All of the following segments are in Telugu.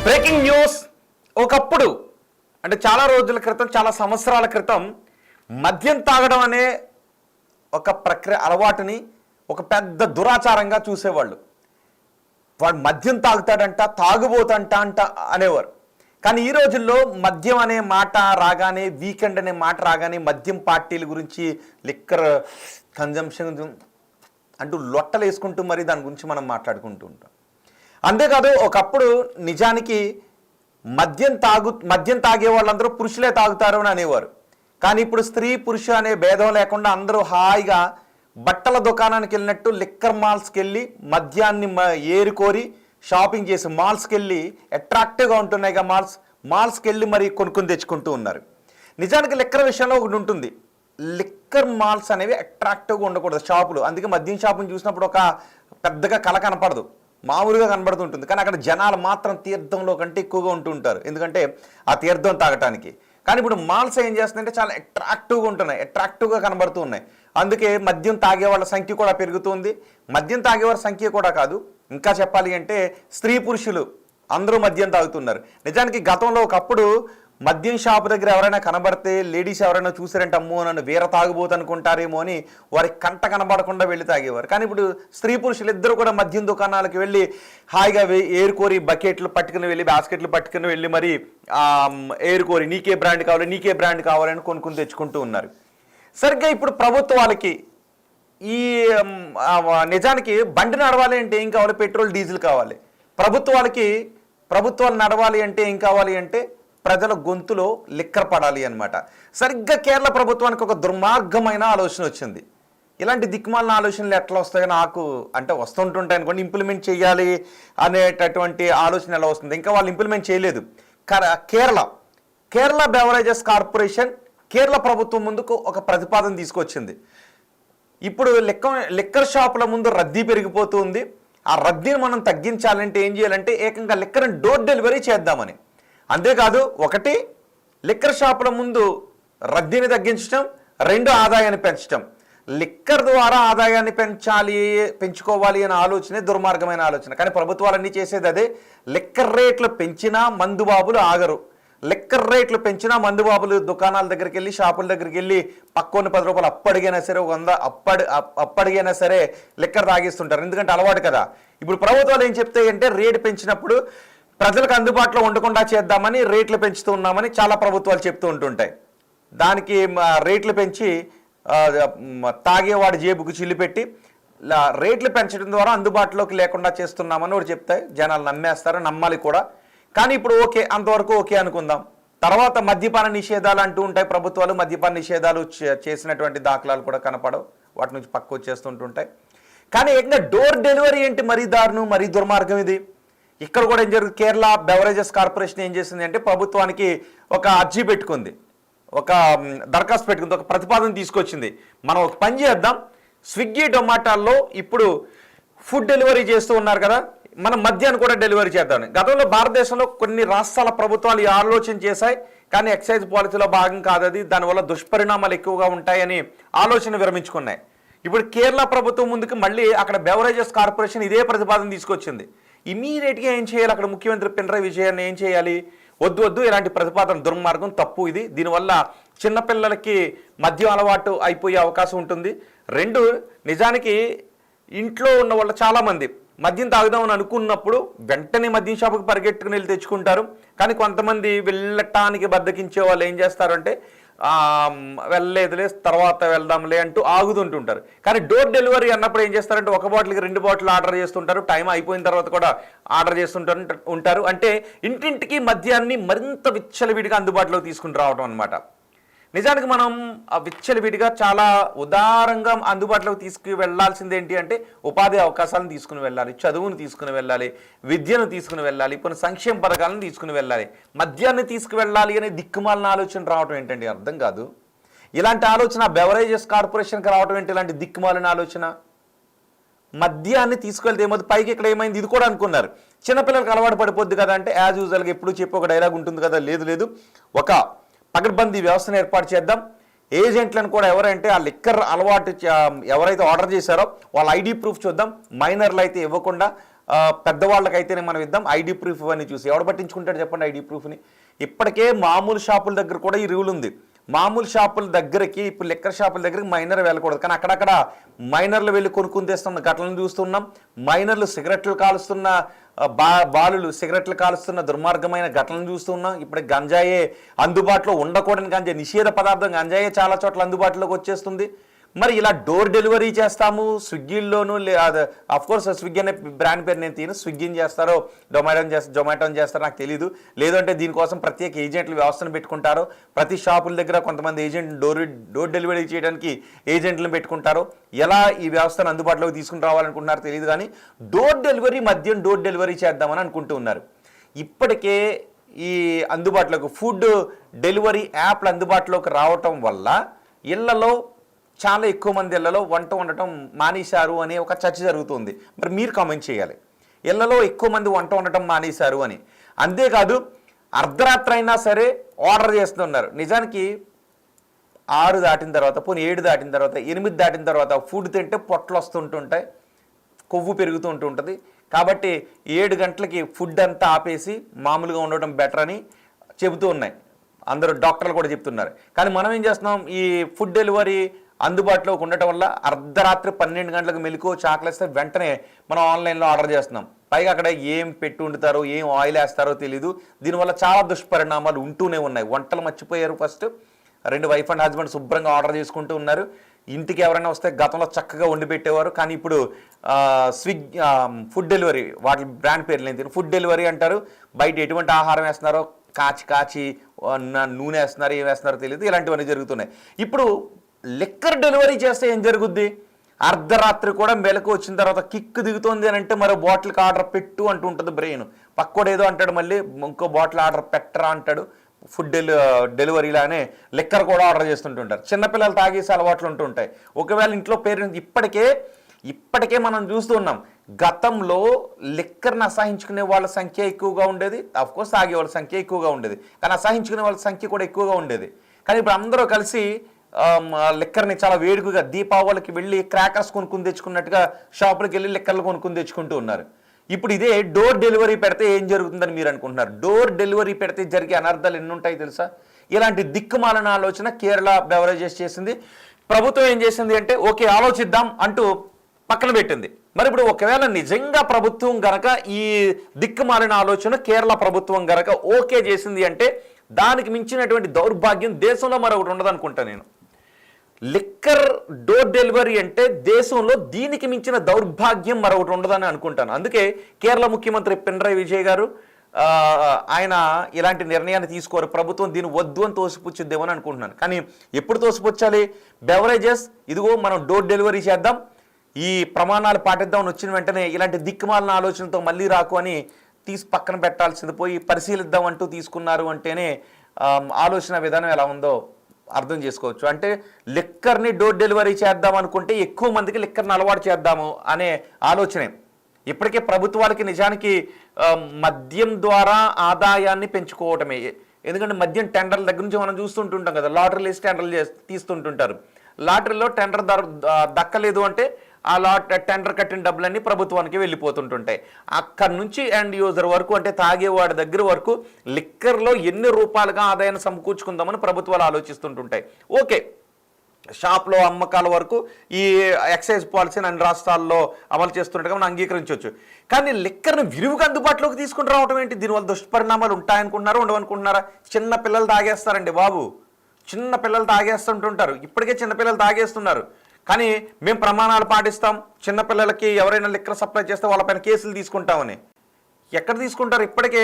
Breaking news. ఒకప్పుడు అంటే చాలా రోజుల క్రితం, చాలా సంవత్సరాల క్రితం మద్యం తాగడం అనే ఒక ప్రక్రియ అలవాటుని ఒక పెద్ద దురాచారంగా చూసేవాళ్ళు. వాడు మద్యం తాగుతాడంట, తాగుబోతంట అంట అనేవారు. కానీ ఈ రోజుల్లో మద్యం అనే మాట రాగానే, వీకెండ్ అనే మాట రాగానే మద్యం పార్టీల గురించి, లిక్కర్ కన్జంప్షన్ అంటూ లొట్టలు వేసుకుంటూ మరి దాని గురించి మనం మాట్లాడుకుంటూ ఉంటాం. అంతేకాదు ఒకప్పుడు నిజానికి మద్యం తాగే వాళ్ళందరూ పురుషులే తాగుతారు అని అనేవారు. కానీ ఇప్పుడు స్త్రీ పురుష అనే భేదం లేకుండా అందరూ హాయిగా బట్టల దుకాణానికి వెళ్ళినట్టు లిక్కర్ మాల్స్కి వెళ్ళి మద్యాన్ని ఏరుకోరి షాపింగ్ చేసి మాల్స్కి వెళ్ళి అట్రాక్టివ్గా ఉంటున్నాయిగా మాల్స్కి వెళ్ళి మరి కొనుక్కొని తెచ్చుకుంటూ ఉన్నారు. నిజానికి లిక్కర్ విషయంలో ఒకటి ఉంటుంది, లిక్కర్ మాల్స్ అనేవి అట్రాక్టివ్గా ఉండకూడదు షాపులు. అందుకే మద్యం షాపుని చూసినప్పుడు ఒక పెద్దగా కళ కనపడదు, మామూలుగా కనబడుతుంటుంది. కానీ అక్కడ జనాలు మాత్రం తీర్థంలో కంటే ఎక్కువగా ఉంటూ ఉంటారు, ఎందుకంటే ఆ తీర్థం తాగటానికి. కానీ ఇప్పుడు మాల్స్ ఏం చేస్తుందంటే చాలా అట్రాక్టివ్గా ఉంటున్నాయి, అట్రాక్టివ్గా కనబడుతూ ఉన్నాయి. అందుకే మద్యం తాగే వాళ్ళ సంఖ్య కూడా పెరుగుతుంది. మద్యం తాగేవాళ్ళ సంఖ్య కూడా కాదు, ఇంకా చెప్పాలి అంటే స్త్రీ పురుషులు అందరూ మద్యం తాగుతున్నారు. నిజానికి గతంలో ఒకప్పుడు మద్యం షాప్ దగ్గర ఎవరైనా కనబడితే లేడీస్ ఎవరైనా చూసారంటే అమ్మో నన్ను వీర తాగుబోతు అనుకుంటారేమో అని వారి కంట కనబడకుండా వెళ్ళి తాగేవారు. కానీ ఇప్పుడు స్త్రీ పురుషులు ఇద్దరు కూడా మద్యం దుకాణాలకు వెళ్ళి హాయిగా ఏరుకోరి బకెట్లు పట్టుకుని వెళ్ళి, బాస్కెట్లు పట్టుకుని వెళ్ళి మరి ఏరుకోరి నీకే బ్రాండ్ కావాలని కొనుక్కుని తెచ్చుకుంటూ ఉన్నారు. సరిగ్గా ఇప్పుడు ప్రభుత్వాలకి ఈ నిజానికి బండి నడవాలి అంటే ఏం కావాలి? పెట్రోల్ డీజిల్ కావాలి. ప్రభుత్వాలు నడవాలి అంటే ఏం కావాలి అంటే ప్రజల గొంతులో లిక్కర్ పడాలి అనమాట. సరిగ్గా కేరళ ప్రభుత్వానికి ఒక దుర్మార్గమైన ఆలోచన వచ్చింది. ఇలాంటి దిక్కుమాలిన ఆలోచనలు ఎట్లా వస్తాయో నాకు అంటే వస్తుంటుంటాయి అనుకోండి, ఇంప్లిమెంట్ చేయాలి అనేటటువంటి ఆలోచన ఎలా వస్తుంది? ఇంకా వాళ్ళు ఇంప్లిమెంట్ చేయలేదు. కేరళ బెవరేజెస్ కార్పొరేషన్ కేరళ ప్రభుత్వం ముందుకు ఒక ప్రతిపాదన తీసుకొచ్చింది. ఇప్పుడు లిక్కర్ షాపుల ముందు రద్దీ పెరిగిపోతుంది. ఆ రద్దీని మనం తగ్గించాలంటే ఏం చేయాలంటే ఏకంగా లిక్కర్ని డోర్ డెలివరీ చేద్దామని. అంతేకాదు, ఒకటి లిక్కర్ షాపుల ముందు రద్దీని తగ్గించడం, రెండు ఆదాయాన్ని పెంచడం. లిక్కర్ ద్వారా ఆదాయాన్ని పెంచుకోవాలి అనే ఆలోచనే దుర్మార్గమైన ఆలోచన. కానీ ప్రభుత్వాలన్నీ చేసేది అదే. లిక్కర్ రేట్లు పెంచినా మందుబాబులు ఆగరు. లిక్కర్ రేట్లు పెంచినా మందుబాబులు దుకాణాల దగ్గరికి వెళ్ళి, షాపుల దగ్గరికి వెళ్ళి పక్కోని 10 రూపాయలు అప్పడిగైనా సరే, 100 అప్పడిగైనా సరే లిక్కర్ తాగిస్తుంటారు, ఎందుకంటే అలవాటు కదా. ఇప్పుడు ప్రభుత్వాలు ఏం చెప్తాయంటే రేటు పెంచినప్పుడు ప్రజలకు అందుబాటులో ఉండకుండా చేద్దామని రేట్లు పెంచుతూ ఉన్నామని చాలా ప్రభుత్వాలు చెప్తూ ఉంటుంటాయి. దానికి రేట్లు పెంచి తాగేవాడి జేబుకు చిల్లు పెట్టి రేట్లు పెంచడం ద్వారా అందుబాటులోకి లేకుండా చేస్తున్నామని ఒకటి చెప్తాయి. జనాలు నమ్మేస్తారు, నమ్మాలి కూడా. కానీ ఇప్పుడు ఓకే, అంతవరకు ఓకే అనుకుందాం. తర్వాత మద్యపాన నిషేధాలు అంటూ ఉంటాయి ప్రభుత్వాలు. మద్యపాన నిషేధాలు చేసినటువంటి దాఖలాలు కూడా కనపడవు, వాటి నుంచి పక్క వచ్చేస్తుంటుంటాయి. కానీ ఏకంగా డోర్ డెలివరీ ఏంటి? మరీ దారుణం, మరీ దుర్మార్గం ఇది. ఇక్కడ కూడా ఏం జరుగుతుంది? కేరళ బెవరేజెస్ కార్పొరేషన్ ఏం చేసింది అంటే ప్రభుత్వానికి ఒక అర్జీ పెట్టుకుంది, ఒక దరఖాస్తు పెట్టుకుంది, ఒక ప్రతిపాదన తీసుకొచ్చింది. మనం ఒక పని చేద్దాం, స్విగ్గీ జొమాటోల్లో ఇప్పుడు ఫుడ్ డెలివరీ చేస్తూ ఉన్నారు కదా, మనం మద్యాన్ని కూడా డెలివరీ చేద్దామని. గతంలో భారతదేశంలో కొన్ని రాష్ట్రాల ప్రభుత్వాలు ఈ ఆలోచన చేశాయి, కానీ ఎక్సైజ్ పాలసీలో భాగం కాదు అది, దానివల్ల దుష్పరిణామాలు ఎక్కువగా ఉంటాయని ఆలోచన విరమించుకున్నాయి. ఇప్పుడు కేరళ ప్రభుత్వం ముందుకు మళ్ళీ అక్కడ బెవరేజెస్ కార్పొరేషన్ ఇదే ప్రతిపాదన తీసుకొచ్చింది. ఇమీడియట్గా ఏం చేయాలి? అక్కడ ముఖ్యమంత్రి పినరయి విజయన్ ఏం చేయాలి? వద్దు, ఇలాంటి ప్రతిపాదన దుర్మార్గం, తప్పు ఇది. దీనివల్ల చిన్నపిల్లలకి మద్యం అలవాటు అయిపోయే అవకాశం ఉంటుంది. రెండు, నిజానికి ఇంట్లో ఉన్న వాళ్ళు చాలామంది మద్యం తాగుదామని అనుకున్నప్పుడు వెంటనే మద్యం షాపుకి పరిగెట్టుకుని వెళ్ళి తెచ్చుకుంటారు. కానీ కొంతమంది వెళ్ళటానికి బద్దకించే వాళ్ళు ఏం చేస్తారంటే వెళ్ళలేదులే తర్వాత వెళ్దాంలే అంటూ ఆగుతుంటుంటారు. కానీ డోర్ డెలివరీ అన్నప్పుడు ఏం చేస్తారంటే ఒక బాటిల్కి 2 బాటిల్ ఆర్డర్ చేస్తుంటారు, టైం అయిపోయిన తర్వాత కూడా ఆర్డర్ చేస్తుంటారు. అంటే ఇంటింటికి మద్యాన్ని మరింత విచ్చలవిడిగా అందుబాటులోకి తీసుకుని రావడం అనమాట. నిజానికి మనం విచ్చలవిడిగా చాలా ఉదారంగా అందుబాటులోకి తీసుకువెళ్లాల్సింది ఏంటి అంటే ఉపాధి అవకాశాలను తీసుకుని వెళ్ళాలి, చదువును తీసుకుని వెళ్ళాలి, విద్యను తీసుకుని వెళ్ళాలి, కొన్ని సంక్షేమ పథకాలను తీసుకుని వెళ్ళాలి. మద్యాన్ని తీసుకువెళ్ళాలి అనే దిక్కుమాలిన ఆలోచన రావడం ఏంటండి? అర్థం కాదు. ఇలాంటి ఆలోచన బెవరేజెస్ కార్పొరేషన్కి రావడం ఏంటి? ఇలాంటి దిక్కుమాలిన ఆలోచన. మద్యాన్ని తీసుకెళ్తే ఏమవుతుంది? పైకి ఇక్కడ ఏమైంది? ఇది కూడా అనుకున్నారు, చిన్నపిల్లలకు అలవాటు పడిపోద్ది కదా అంటే యాజ్ యూజువల్గా ఎప్పుడు చెప్పి ఒక డైలాగ్ ఉంటుంది కదా, లేదు ఒక పకడ్బందీ వ్యవస్థను ఏర్పాటు చేద్దాం. ఏజెంట్లను కూడా ఎవరంటే ఆ లిక్కర్ అలవాటు ఎవరైతే ఆర్డర్ చేశారో వాళ్ళ ఐడి ప్రూఫ్ చూద్దాం, మైనర్లు అయితే ఇవ్వకుండా పెద్దవాళ్ళకైతేనే మనం ఇద్దాం, ఐడి ప్రూఫ్ అని చూసి ఎవడు పట్టించుకుంటాడు చెప్పండి ఐడి ప్రూఫ్ని. ఇప్పటికే మామూలు షాపుల దగ్గర కూడా ఈ రూల్ ఉంది. మామూలు షాపుల దగ్గరికి ఇప్పుడు లిక్కర్ షాపుల దగ్గరికి మైనర్ వెళ్ళకూడదు, కానీ అక్కడక్కడ మైనర్లు వెళ్ళి కొనుక్కుని తెస్తున్న ఘటనలు చూస్తున్నాం. మైనర్లు సిగరెట్లు కాలుస్తున్న బాలులు సిగరెట్లు కాలుస్తున్న దుర్మార్గమైన ఘటనలు చూస్తున్నాం. ఇప్పుడు గంజాయే అందుబాటులో ఉండకూడని గంజాయి, నిషేధ పదార్థం గంజాయే చాలా చోట్ల అందుబాటులోకి వచ్చేస్తుంది. మరి ఇలా డోర్ డెలివరీ చేస్తాము స్విగ్గీల్లోనూ, కోర్స్ స్విగ్గీ అనే బ్రాండ్ పేరు నేను తీను, స్విగ్గీని చేస్తారో జొమాటోని చేస్తారో నాకు తెలియదు. లేదంటే దీనికోసం ప్రత్యేక ఏజెంట్ల వ్యవస్థను పెట్టుకుంటారో, ప్రతి షాపుల దగ్గర కొంతమంది ఏజెంట్ డోర్ డెలివరీ చేయడానికి ఏజెంట్లను పెట్టుకుంటారో, ఎలా ఈ వ్యవస్థను అందుబాటులోకి తీసుకుని రావాలనుకుంటున్నారో తెలియదు. కానీ డోర్ డెలివరీ చేద్దామని అనుకుంటూ ఉన్నారు. ఇప్పటికే ఈ అందుబాటులోకి ఫుడ్ డెలివరీ యాప్లు అందుబాటులోకి రావటం వల్ల ఇళ్లలో చాలా ఎక్కువ మంది ఇళ్లలో వంట వండటం మానేశారు అనే ఒక చర్చ జరుగుతుంది. మరి మీరు కామెంట్ చేయాలి, ఇళ్లలో ఎక్కువ మంది వంట వండటం మానేశారు అని. అంతేకాదు అర్ధరాత్రి అయినా సరే ఆర్డర్ చేస్తున్నారు. నిజానికి 6 దాటిన తర్వాత, పోనీ 7 దాటిన తర్వాత, 8 దాటిన తర్వాత ఫుడ్ తింటే పొట్టలు వస్తుంటుంటాయి, కొవ్వు పెరుగుతూ ఉంటుంది. కాబట్టి 7 గంటలకి ఫుడ్ అంతా ఆపేసి మామూలుగా ఉండటం బెటర్ అని చెబుతూ ఉన్నాయి, అందరూ డాక్టర్లు కూడా చెప్తున్నారు. కానీ మనం ఏం చేస్తున్నాం, ఈ ఫుడ్ డెలివరీ అందుబాటులోకి ఉండటం వల్ల అర్ధరాత్రి 12 గంటలకు మెలకు చాకలేస్తే వెంటనే మనం ఆన్లైన్లో ఆర్డర్ చేస్తున్నాం. పైగా అక్కడ ఏం పెట్టి వండుతారో, ఏం ఆయిల్ వేస్తారో తెలీదు. దీనివల్ల చాలా దుష్పరిణామాలు ఉంటూనే ఉన్నాయి. వంటలు మర్చిపోయారు. ఫస్ట్ 2 వైఫ్ అండ్ హస్బెండ్ శుభ్రంగా ఆర్డర్ చేసుకుంటూ ఉన్నారు. ఇంటికి ఎవరైనా వస్తే గతంలో చక్కగా వండి పెట్టేవారు, కానీ ఇప్పుడు స్విగ్గీ ఫుడ్ డెలివరీ, వాటి బ్రాండ్ పేర్లు నేను ఫుడ్ డెలివరీ అంటారు. బయట ఎటువంటి ఆహారం వేస్తున్నారో కాచి నూనె వేస్తున్నారు, ఏం వేస్తున్నారో తెలియదు. ఇలాంటివన్నీ జరుగుతున్నాయి. ఇప్పుడు లిక్కర్ డెలివరీ చేస్తే ఏం జరుగుద్ది, అర్ధరాత్రి కూడా మెలకు వచ్చిన తర్వాత కిక్ దిగుతుంది అని అంటే మరో బాటిల్కి ఆర్డర్ పెట్టు అంటూ ఉంటుంది బ్రెయిన్. పక్కోడు ఏదో అంటాడు, మళ్ళీ ఇంకో బాటిల్ ఆర్డర్ పెట్టరా అంటాడు. ఫుడ్ డెలివరీలానే లిక్కర్ కూడా ఆర్డర్ చేస్తుంటుంటారు. చిన్నపిల్లలు తాగేసి అలవాట్లు ఉంటుంటాయి. ఒకవేళ ఇంట్లో పేరెంట్స్ ఇప్పటికే మనం చూస్తున్నాం, గతంలో లిక్కర్ని అసహించుకునే వాళ్ళ సంఖ్య ఎక్కువగా ఉండేది, అఫ్కోర్స్ తాగే వాళ్ళ సంఖ్య ఎక్కువగా ఉండేది, కానీ అసహించుకునే వాళ్ళ సంఖ్య కూడా ఎక్కువగా ఉండేది. కానీ ఇప్పుడు అందరూ కలిసి లిక్కర్ని చాలా వేడుకగా దీపావళికి వెళ్ళి క్రాకర్స్ కొనుక్కుని తెచ్చుకున్నట్టుగా షాపులకు వెళ్ళి లిక్కర్లు కొనుక్కుని తెచ్చుకుంటూ ఉన్నారు. ఇప్పుడు ఇదే డోర్ డెలివరీ పెడితే ఏం జరుగుతుందని మీరు అనుకుంటున్నారు? డోర్ డెలివరీ పెడితే జరిగే అనర్థాలు ఎన్ని ఉంటాయి తెలుసా? ఇలాంటి దిక్కుమాలిన ఆలోచన కేరళ బెవరేజెస్ చేసింది. ప్రభుత్వం ఏం చేసింది అంటే ఓకే ఆలోచిద్దాం అంటూ పక్కన పెట్టింది. మరి ఇప్పుడు ఒకవేళ నిజంగా ప్రభుత్వం గనక ఈ దిక్కుమాలిన ఆలోచన కేరళ ప్రభుత్వం గనక ఓకే చేసింది అంటే దానికి మించినటువంటి దౌర్భాగ్యం దేశంలో మరొకటి ఉండదనుకుంటా నేను. లిక్కర్ డోర్ డెలివరీ అంటే దేశంలో దీనికి మించిన దౌర్భాగ్యం మరొకటి ఉండదని అనుకుంటాను. అందుకే కేరళ ముఖ్యమంత్రి పినరయి విజయ్ గారు ఆయన ఇలాంటి నిర్ణయాన్ని తీసుకోరు. ప్రభుత్వం దీన్ని వద్దు అని తోసిపుచ్చిద్దేమని అనుకుంటున్నాను. కానీ ఎప్పుడు తోసిపుచ్చాలి? బెవరేజెస్ ఇదిగో మనం డోర్ డెలివరీ చేద్దాం, ఈ ప్రమాణాలు పాటిద్దామని వచ్చిన వెంటనే ఇలాంటి దిక్కుమాలిన ఆలోచనతో మళ్ళీ రాకు అని తీసి పక్కన పెట్టాల్సింది పోయి పరిశీలిద్దాం అంటూ తీసుకున్నారు అంటేనే ఆలోచన విధానం ఎలా ఉందో అర్థం చేసుకోవచ్చు. అంటే లిక్కర్ని డోర్ డెలివరీ చేద్దాం అనుకుంటే ఎక్కువ మందికి లిక్కర్ని అలవాటు చేద్దాము అనే ఆలోచనే. ఇప్పటికే ప్రభుత్వాలకి నిజానికి మద్యం ద్వారా ఆదాయాన్ని పెంచుకోవటమే. ఎందుకంటే మద్యం టెండర్ల దగ్గర నుంచి మనం చూస్తుంటుంటాం కదా, లాటరీలు వేసి టెండర్లు తీస్తుంటుంటారు. లాటరీలో టెండర్ దక్కలేదు అంటే ఆ టెండర్ కట్టిన డబ్బులన్నీ ప్రభుత్వానికి వెళ్ళిపోతుంటుంటాయి. అక్కడి నుంచి ఎండ్ యూజర్ వరకు అంటే తాగేవాడి దగ్గర వరకు లిక్కర్లో ఎన్ని రూపాయలుగా ఆదాయాన్ని సమకూర్చుకుందామని ప్రభుత్వాలు ఆలోచిస్తుంటుంటాయి. ఓకే, షాప్లో అమ్మకాల వరకు ఈ ఎక్సైజ్ పాలసీని అన్ని రాష్ట్రాల్లో అమలు చేస్తుండగా మనం అంగీకరించవచ్చు. కానీ లిక్కర్ని విరివిగా అందుబాటులోకి తీసుకుని రావడం ఏంటి? దీనివల్ల దుష్పరిణామాలు ఉంటాయనుకుంటున్నారా ఉండవనుకుంటున్నారా? చిన్న పిల్లలు తాగేస్తారండి బాబు, చిన్న పిల్లలు తాగేస్తుంటుంటారు. ఇప్పటికే చిన్నపిల్లలు తాగేస్తున్నారు. కానీ మేము ప్రమాణాలు పాటిస్తాం, చిన్నపిల్లలకి ఎవరైనా లిక్కర్ సప్లై చేస్తే వాళ్ళపైన కేసులు తీసుకుంటామని. ఎక్కడ తీసుకుంటారు? ఇప్పటికే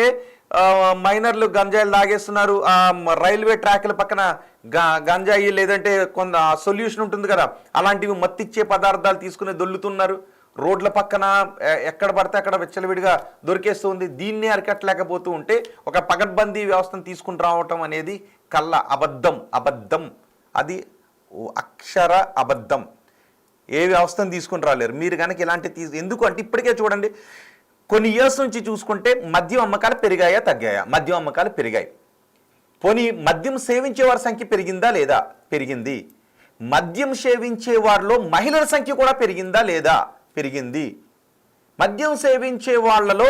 మైనర్లు గంజాయిలు తాగేస్తున్నారు. రైల్వే ట్రాక్ల పక్కన గంజాయి లేదంటే కొంత సొల్యూషన్ ఉంటుంది కదా, అలాంటివి మత్తిచ్చే పదార్థాలు తీసుకుని దొల్లుతున్నారు. రోడ్ల పక్కన ఎక్కడ పడితే అక్కడ విచ్చలవిడిగా దొరికేస్తుంది. దీన్నే అరికట్టలేకపోతూ ఉంటే ఒక పగడ్బందీ వ్యవస్థను తీసుకుని రావటం అనేది అబద్ధం. అది అక్షర అబద్ధం. ఏ వ్యవస్థను తీసుకుని రాలేరు మీరు కనుక ఇలాంటి ఎందుకు అంటే ఇప్పటికే చూడండి, కొన్ని ఇయర్స్ నుంచి చూసుకుంటే మద్యం అమ్మకాలు పెరిగాయా తగ్గాయా? మద్యం అమ్మకాలు పెరిగాయి. పోనీ మద్యం సేవించే వారి సంఖ్య పెరిగిందా లేదా? పెరిగింది. మద్యం సేవించే వారిలో మహిళల సంఖ్య కూడా పెరిగిందా లేదా? పెరిగింది. మద్యం సేవించే వాళ్ళలో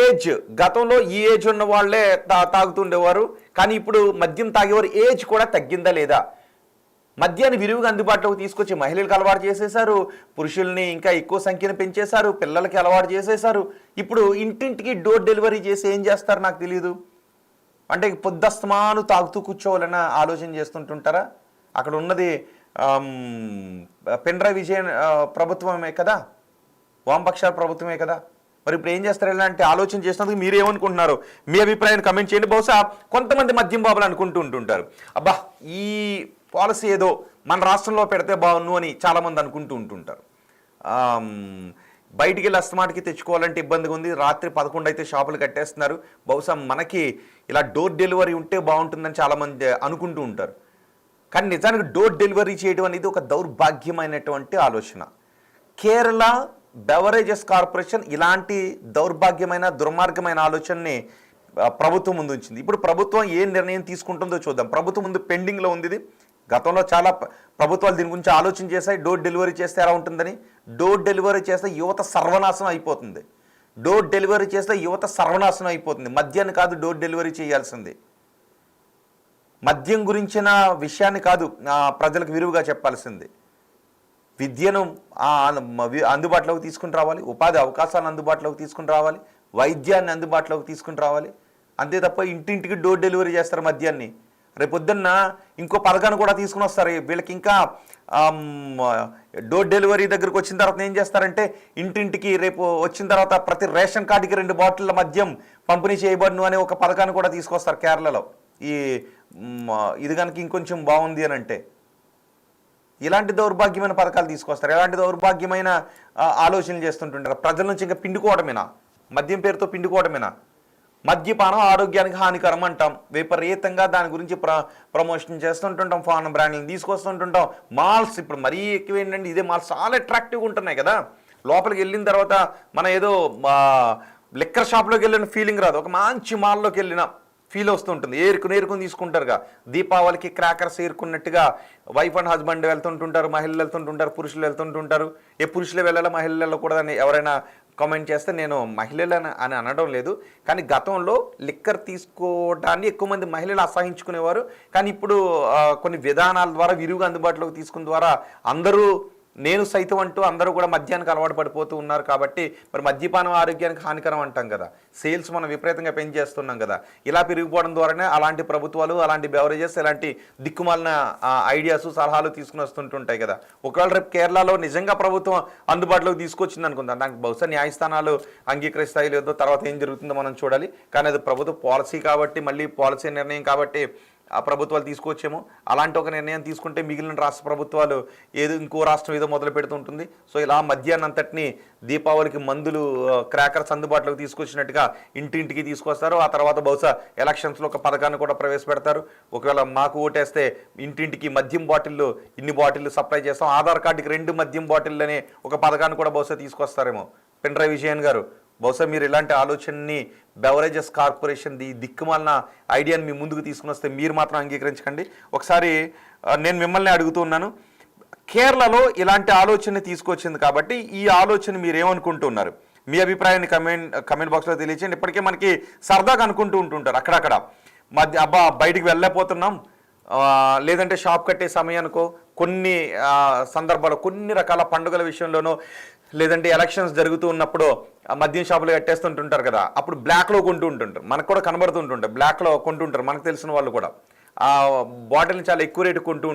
ఏజ్, గతంలో ఈ ఏజ్ ఉన్న వాళ్ళే తాగుతుండేవారు, కానీ ఇప్పుడు మద్యం తాగేవారు ఏజ్ కూడా తగ్గిందా లేదా? మద్యాన్ని విరివిగా అందుబాటులోకి తీసుకొచ్చి మహిళలకు అలవాటు చేసేశారు, పురుషుల్ని ఇంకా ఎక్కువ సంఖ్యను పెంచేశారు, పిల్లలకి అలవాటు చేసేశారు. ఇప్పుడు ఇంటింటికి డోర్ డెలివరీ చేసి ఏం చేస్తారు నాకు తెలియదు. అంటే పొద్దస్తమాను తాగుతూ కూర్చోవాలన్న ఆలోచన చేస్తుంటుంటారా? అక్కడ ఉన్నది పినరయి విజయన్ ప్రభుత్వమే కదా, వామపక్షాల ప్రభుత్వమే కదా. మరి ఇప్పుడు ఏం చేస్తారు ఇలాంటి ఆలోచన చేసినందుకు మీరేమనుకుంటున్నారు? మీ అభిప్రాయాన్ని కమెంట్ చేయండి. బహుశా కొంతమంది మద్యం బాబులు అనుకుంటూ ఉంటుంటారు, అబ్బా ఈ పాలసీ ఏదో మన రాష్ట్రంలో పెడితే బాగున్ను అని చాలామంది అనుకుంటూ ఉంటుంటారు. బయటికి వెళ్ళి అస్తమాటికి తెచ్చుకోవాలంటే ఇబ్బందిగా ఉంది, రాత్రి 11 అయితే షాపులు కట్టేస్తున్నారు. బహుశా మనకి ఇలా డోర్ డెలివరీ ఉంటే బాగుంటుందని చాలామంది అనుకుంటూ ఉంటారు. కానీ నిజానికి డోర్ డెలివరీ చేయడం అనేది ఒక దౌర్భాగ్యమైనటువంటి ఆలోచన. కేరళ బెవరేజెస్ కార్పొరేషన్ ఇలాంటి దౌర్భాగ్యమైన దుర్మార్గమైన ఆలోచనని ప్రభుత్వం ముందు ఉంచింది. ఇప్పుడు ప్రభుత్వం ఏ నిర్ణయం తీసుకుంటుందో చూద్దాం. ప్రభుత్వం ముందు పెండింగ్లో ఉంది ఇది. గతంలో చాలా ప్రభుత్వాలు దీని గురించి ఆలోచన చేశాయి, డోర్ డెలివరీ చేస్తే ఎలా ఉంటుందని. డోర్ డెలివరీ చేస్తే యువత సర్వనాశనం అయిపోతుంది. డోర్ డెలివరీ చేస్తే యువత సర్వనాశనం అయిపోతుంది. మద్యాన్ని కాదు డోర్ డెలివరీ చేయాల్సింది, మద్యం గురించిన విషయాన్ని కాదు ప్రజలకు విరివిగా చెప్పాల్సింది. విద్యను అందుబాటులోకి తీసుకుని రావాలి, ఉపాధి అవకాశాలను అందుబాటులోకి తీసుకుని రావాలి, వైద్యాన్ని అందుబాటులోకి తీసుకుని రావాలి. అంతే తప్ప ఇంటింటికి డోర్ డెలివరీ చేస్తారు మద్యాన్ని. రేపొద్దున్న ఇంకో పథకాన్ని కూడా తీసుకుని వస్తారు. వీళ్ళకి ఇంకా డోర్ డెలివరీ దగ్గరకు వచ్చిన తర్వాత ఏం చేస్తారంటే ఇంటింటికి రేపు వచ్చిన తర్వాత ప్రతి రేషన్ కార్డుకి 2 బాటిళ్ళ మద్యం పంపిణీ చేయబడును అనే ఒక పథకాన్ని కూడా తీసుకొస్తారు కేరళలో. ఇది కనుక ఇంకొంచెం బాగుంది అని అంటే ఇలాంటి దౌర్భాగ్యమైన పథకాలు తీసుకొస్తారు. ఎలాంటి దౌర్భాగ్యమైన ఆలోచనలు చేస్తుంటుంటారు. ప్రజల నుంచి ఇంకా పిండుకోవడమేనా, మద్యం పేరుతో పిండుకోవడమేనా? మద్యపానం ఆరోగ్యానికి హానికరం అంటాం, విపరీతంగా దాని గురించి ప్రమోషన్ చేస్తుంటుంటాం, ఫారెన్ బ్రాండ్లను తీసుకొస్తుంటుంటాం. మాల్స్ ఇప్పుడు మరీ ఎక్కువ ఏంటంటే ఇదే మాల్స్ చాలా అట్రాక్టివ్గా ఉంటున్నాయి కదా. లోపలికి వెళ్ళిన తర్వాత మన ఏదో లిక్కర్ షాప్లోకి వెళ్ళిన ఫీలింగ్ రాదు, ఒక మంచి మాల్లోకి వెళ్ళిన ఫీల్ వస్తుంటుంది. ఏరుకుని తీసుకుంటారుగా. దీపావళికి క్రాకర్స్ ఏరుకున్నట్టుగా వైఫ్ అండ్ హస్బెండ్ వెళ్తుంటుంటారు, మహిళలు వెళ్తుంటుంటారు, పురుషులు వెళ్తుంటుంటారు. పురుషులు వెళ్ళాలా మహిళలు వెళ్ళకూడదని ఎవరైనా కామెంట్ చేస్తే నేను మహిళలు అని అనడం లేదు, కానీ గతంలో లిక్కర్ తీసుకోవడాన్ని ఎక్కువ మంది మహిళలు అసహించుకునేవారు. కానీ ఇప్పుడు కొన్ని విధానాల ద్వారా విరివిగా అందుబాటులోకి తీసుకున్న ద్వారా అందరూ నేను సైతం అంటూ అందరూ కూడా మద్యానికి అలవాటు పడిపోతూ ఉన్నారు. కాబట్టి మరి మద్యపానం ఆరోగ్యానికి హానికరం అంటాం కదా, సేల్స్ మనం విపరీతంగా పెంచేస్తున్నాం కదా. ఇలా పెరిగిపోవడం ద్వారానే అలాంటి ప్రభుత్వాలు, అలాంటి బెవరేజెస్, ఇలాంటి దిక్కుమాలిన ఐడియాస్, సలహాలు తీసుకుని వస్తుంటుంటాయి కదా. ఒకవేళ రేపు కేరళలో నిజంగా ప్రభుత్వం అందుబాటులోకి తీసుకొచ్చింది అనుకుందాం, నాకు బహుశా న్యాయస్థానాలు అంగీకరిస్తాయి లేదో తర్వాత ఏం జరుగుతుందో మనం చూడాలి. కానీ అది ప్రభుత్వ పాలసీ కాబట్టి, మళ్ళీ పాలసీ నిర్ణయం కాబట్టి ఆ ప్రభుత్వాలు తీసుకొచ్చేమో. అలాంటి ఒక నిర్ణయం తీసుకుంటే మిగిలిన రాష్ట్ర ప్రభుత్వాలు ఏదో ఇంకో రాష్ట్రం ఏదో మొదలు పెడుతుంటుంది. సో ఇలా మద్యాన్ని అంతటిని దీపావళికి మందులు, క్రాకర్స్ అందుబాటులోకి తీసుకొచ్చినట్టుగా ఇంటింటికి తీసుకొస్తారు. ఆ తర్వాత బహుశా ఎలక్షన్స్లో ఒక పథకాన్ని కూడా ప్రవేశపెడతారు. ఒకవేళ మాకు ఓటేస్తే ఇంటింటికి మద్యం బాటిళ్ళు, ఇన్ని బాటిళ్ళు సప్లై చేస్తాం, ఆధార్ కార్డుకి 2 మద్యం బాటిళ్ళు అనే ఒక పథకాన్ని కూడా బహుశా తీసుకొస్తారేమో. పినరయి విజయన్ గారు, బహుశా మీరు ఇలాంటి ఆలోచనని బెవరేజెస్ కార్పొరేషన్ దిక్కుమాలిన ఐడియాని మీ ముందుకు తీసుకుని వస్తే మీరు మాత్రం అంగీకరించకండి. ఒకసారి నేను మిమ్మల్ని అడుగుతూ ఉన్నాను, కేరళలో ఇలాంటి ఆలోచన తీసుకొచ్చింది కాబట్టి ఈ ఆలోచన మీరు ఏమనుకుంటున్నారు? మీ అభిప్రాయాన్ని కమెంట్ బాక్స్లో తెలియచేయండి. ఇప్పటికే మనకి సరదాగా అనుకుంటూ ఉంటుంటారు అక్కడక్కడ, అబ్బా బయటికి వెళ్ళలేకపోతున్నాం, లేదంటే షాప్ కట్టే సమయానికో కొన్ని సందర్భాల్లో కొన్ని రకాల పండుగల విషయంలోనో లేదంటే ఎలక్షన్స్ జరుగుతూ ఉన్నప్పుడు మద్యం షాపులు కట్టేస్తుంటుంటారు కదా, అప్పుడు బ్లాక్లో కొంటూ ఉంటుంటారు. మనకు కూడా కనబడుతుంటుంటారు, బ్లాక్లో కొంటుంటారు మనకు తెలిసిన వాళ్ళు కూడా. ఆ బాటిల్ని చాలా ఎక్కువ రేటు కొంటూ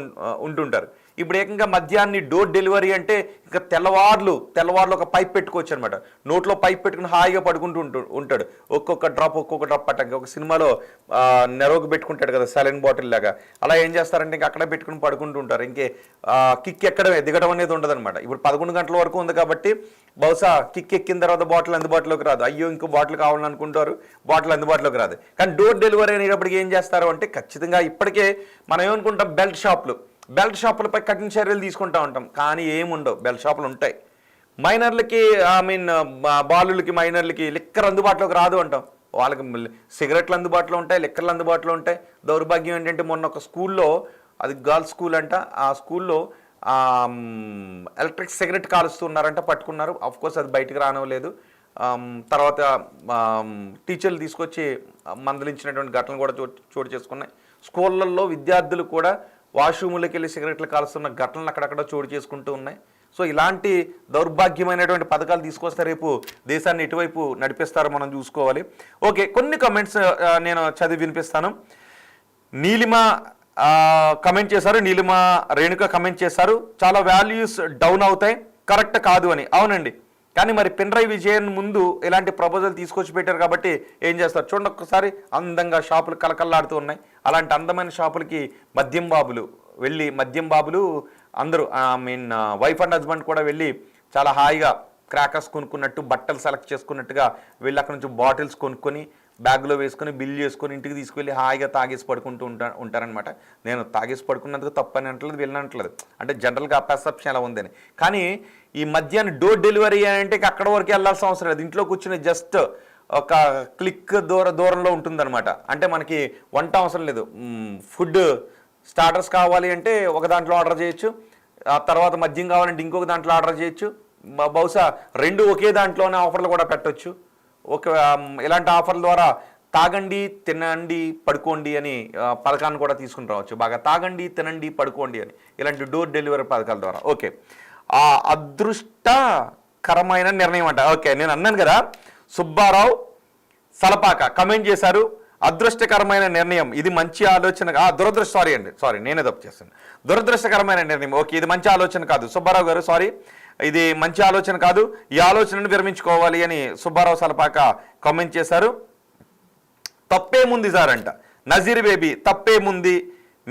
ఉంటుంటారు. ఇప్పుడు ఏకంగా మద్యాన్ని డోర్ డెలివరీ అంటే ఇంకా తెల్లవార్లు ఒక పైప్ పెట్టుకోవచ్చు అనమాట. నోట్లో పైప్ పెట్టుకుని హాయిగా పడుకుంటూ ఉంటాడు. ఒక్కొక్క డ్రాప్ పట్టంగా. ఒక సినిమాలో నెరవకు పెట్టుకుంటాడు కదా సెలైన్ బాటిల్ లాగా, అలా ఏం చేస్తారంటే ఇంకా అక్కడే పెట్టుకుని పడుకుంటూ ఉంటారు. ఇంకే కిక్ ఎక్కడమే, దిగడం అనేది ఉండదు అనమాట. ఇప్పుడు 11 గంటల వరకు ఉంది కాబట్టి బహుశా కిక్ ఎక్కిన తర్వాత బాటిల్ అందుబాటులోకి రాదు. అయ్యో ఇంకో బాటిల్ కావాలని అనుకుంటారు, బాటిల్ అందుబాటులోకి రాదు. కానీ డోర్ డెలివరీ అనేటప్పటికి ఏం చేస్తారు అంటే ఖచ్చితంగా ఇప్పటికే మనం ఏమనుకుంటాం, బెల్ట్ షాపులపై కఠిన చర్యలు తీసుకుంటూ ఉంటాం. కానీ ఏముండవు, బెల్ట్ షాపులు ఉంటాయి. మైనర్లకి బాలులకి మైనర్లకి లిక్కర్ అందుబాటులోకి రాదు అంటాం. వాళ్ళకి సిగరెట్లు అందుబాటులో ఉంటాయి, లిక్కర్లు అందుబాటులో ఉంటాయి. దౌర్భాగ్యం ఏంటంటే మొన్న ఒక స్కూల్లో, అది గర్ల్స్ స్కూల్ అంట, ఆ స్కూల్లో ఎలక్ట్రిక్ సిగరెట్ కాలుస్తున్నారంటే పట్టుకున్నారు. కోర్స్ అది బయటకు రానివ్వలేదు. తర్వాత టీచర్లు తీసుకొచ్చి మందలించినటువంటి ఘటనలు కూడా చోటు చేసుకున్నాయి. స్కూళ్ళల్లో విద్యార్థులు కూడా వాష్రూములకి వెళ్ళి సిగరెట్లు కాలుస్తున్న ఘటనలు అక్కడక్కడ చోటు చేసుకుంటూ ఉన్నాయి. సో ఇలాంటి దౌర్భాగ్యమైనటువంటి పథకాలు తీసుకొస్తే రేపు దేశాన్ని ఎటువైపు నడిపిస్తారో మనం చూసుకోవాలి. ఓకే, కొన్ని కమెంట్స్ నేను చదివి వినిపిస్తాను. నీలిమ కమెంట్ చేశారు, నీలిమ రేణుక కమెంట్ చేశారు, చాలా వాల్యూస్ డౌన్ అవుతాయి, కరెక్ట్ కాదు అని. అవునండి, కానీ మరి పినరయి విజయన్ ముందు ఇలాంటి ప్రపోజల్ తీసుకొచ్చి పెట్టారు కాబట్టి ఏం చేస్తారు చూడండి. ఒక్కసారి అందంగా షాపులు కలకల్లాడుతూ ఉన్నాయి. అలాంటి అందమైన షాపులకి మద్యం బాబులు అందరూ వైఫ్ అండ్ హస్బెండ్ కూడా వెళ్ళి చాలా హాయిగా క్రాకర్స్ కొనుక్కున్నట్టు, బట్టలు సెలెక్ట్ చేసుకున్నట్టుగా వెళ్ళి అక్కడ నుంచి బాటిల్స్ కొనుక్కొని బ్యాగ్లో వేసుకొని బిల్ చేసుకొని ఇంటికి తీసుకువెళ్ళి హాయిగా తాగేసి పడుకుంటూ ఉంటారనమాట. నేను తాగేసి పడుకున్నందుకు తప్పని అంటలేదు, వెళ్ళనట్లేదు, అంటే జనరల్గా పర్సెప్షన్ ఎలా ఉందని. కానీ ఈ మధ్యాహ్నం డోర్ డెలివరీ అంటే అక్కడ వరకు వెళ్ళాల్సిన అవసరం లేదు. ఇంట్లో కూర్చుని జస్ట్ ఒక క్లిక్ దూరంలో ఉంటుందన్నమాట. అంటే మనకి వంట అవసరం లేదు. ఫుడ్ స్టార్టర్స్ కావాలి అంటే ఒక దాంట్లో ఆర్డర్ చేయొచ్చు, ఆ తర్వాత మద్యం కావాలంటే ఇంకొక దాంట్లో ఆర్డర్ చేయొచ్చు. బహుశా రెండు ఒకే దాంట్లోనే ఆఫర్లు కూడా పెట్టొచ్చు. ఇలాంటి ఆఫర్ల ద్వారా తాగండి, తినండి, పడుకోండి అని పథకాన్ని కూడా తీసుకుని రావచ్చు. బాగా తాగండి, తినండి, పడుకోండి అని ఇలాంటి డోర్ డెలివరీ పథకాల ద్వారా. ఓకే, ఆ అదృష్టకరమైన నిర్ణయం అంట. ఓకే, నేను అన్నాను కదా, సుబ్బారావు సలపాక కమెంట్ చేశారు, అదృష్టకరమైన నిర్ణయం, ఇది మంచి ఆలోచన. సారీ నేనే తప్పు చేస్తాను, దురదృష్టకరమైన నిర్ణయం. ఓకే, ఇది మంచి ఆలోచన కాదు సుబ్బారావు గారు, సారీ, ఇది మంచి ఆలోచన కాదు, ఈ ఆలోచనను విరమించుకోవాలి అని సుబ్బారావు సలపాక కామెంట్ చేశారు. తప్పేముంది సార్ అంట నజీర్ బేబీ, తప్పేముంది,